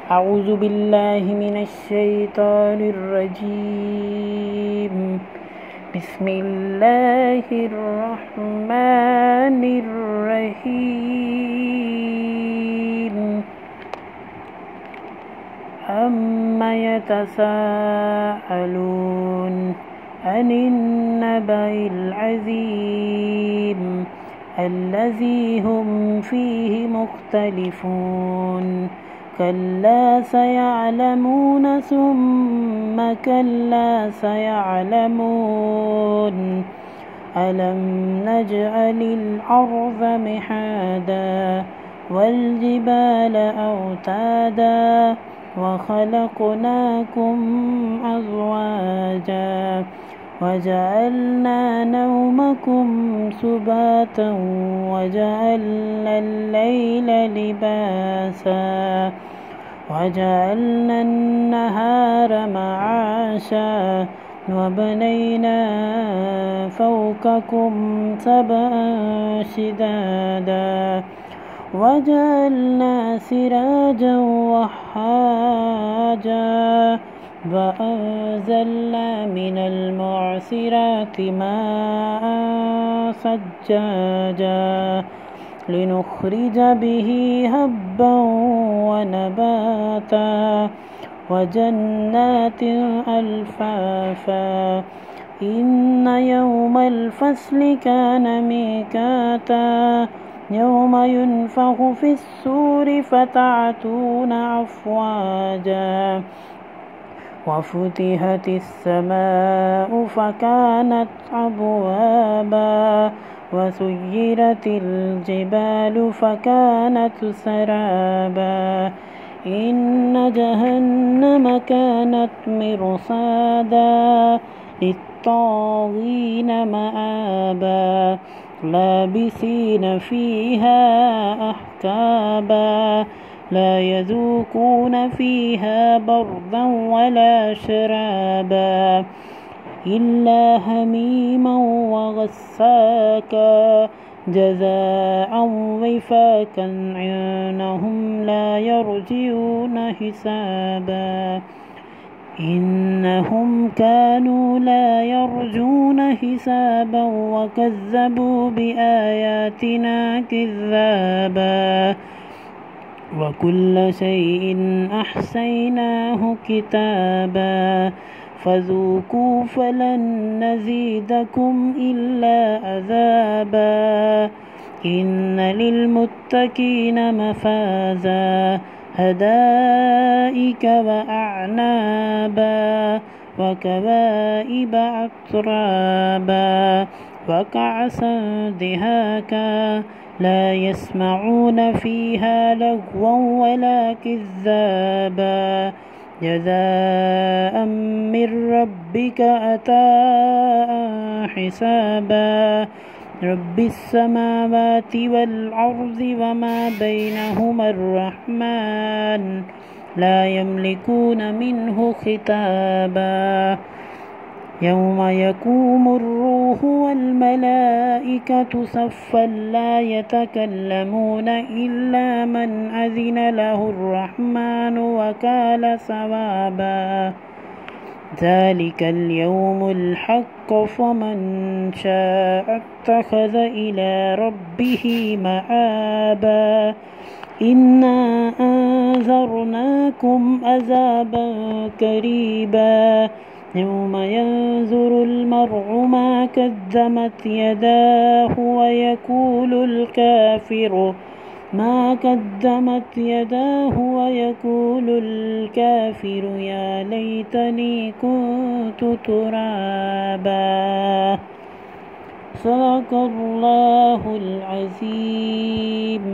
أعوذ بالله من الشيطان الرجيم. بسم الله الرحمن الرحيم. أما يتساءلون عن النبأ العظيم الذي هم فيه مختلفون. كلا سيعلمون ثم كلا سيعلمون. ألم نجعل الأرض مهادا والجبال أوتادا وخلقناكم أزواجا وجعلنا نومكم سباتا وجعلنا الليل لباسا وجعلنا النهار معاشا وبنينا فوقكم سبعا شدادا وجعلنا سراجا وهاجا وأنزلنا من المعصرات ماء ثجاجا لنخرج به هبا ونباتا وجنات ألفافا. إن يوم الفصل كان ميقاتا يوم ينفخ في الصور فتأتون أفواجا وفتحت السماء فكانت أبوابا وسيرت الجبال فكانت سرابا. إن جهنم كانت مرصادا للطاغين مآبا لابثين فيها أحقابا لا يذوقون فيها بردا ولا شرابا إلا حميما وغساقا جزاء وفاقا إنهم لا يرجون حسابا. إنهم كانوا لا يرجون حسابا وكذبوا بآياتنا كذابا وكل شيء أحصيناه كتابا فذوقوا فلن نزيدكم إلا عذابا. إن للمتقين مفازا حدائق وأعنابا وكواعب أترابا وكأسا دهاقا لا يسمعون فيها لغوا ولا كذابا جزاء من ربك عطاء حسابا. رب السماوات والأرض وما بينهما الرحمن لا يملكون منه خطابا. يوم يقوم الروح والملائكة صفا لا يتكلمون إلا من أذن له الرحمن وقال صوابا. ذلك اليوم الحق فمن شاء اتخذ إلى ربه مآبا. إنا أنذرناكم عذابا قريبا يوم ينظر المرء ما قدمت يداه ويقول الكافر يا ليتني كنت ترابا. صدق الله العظيم.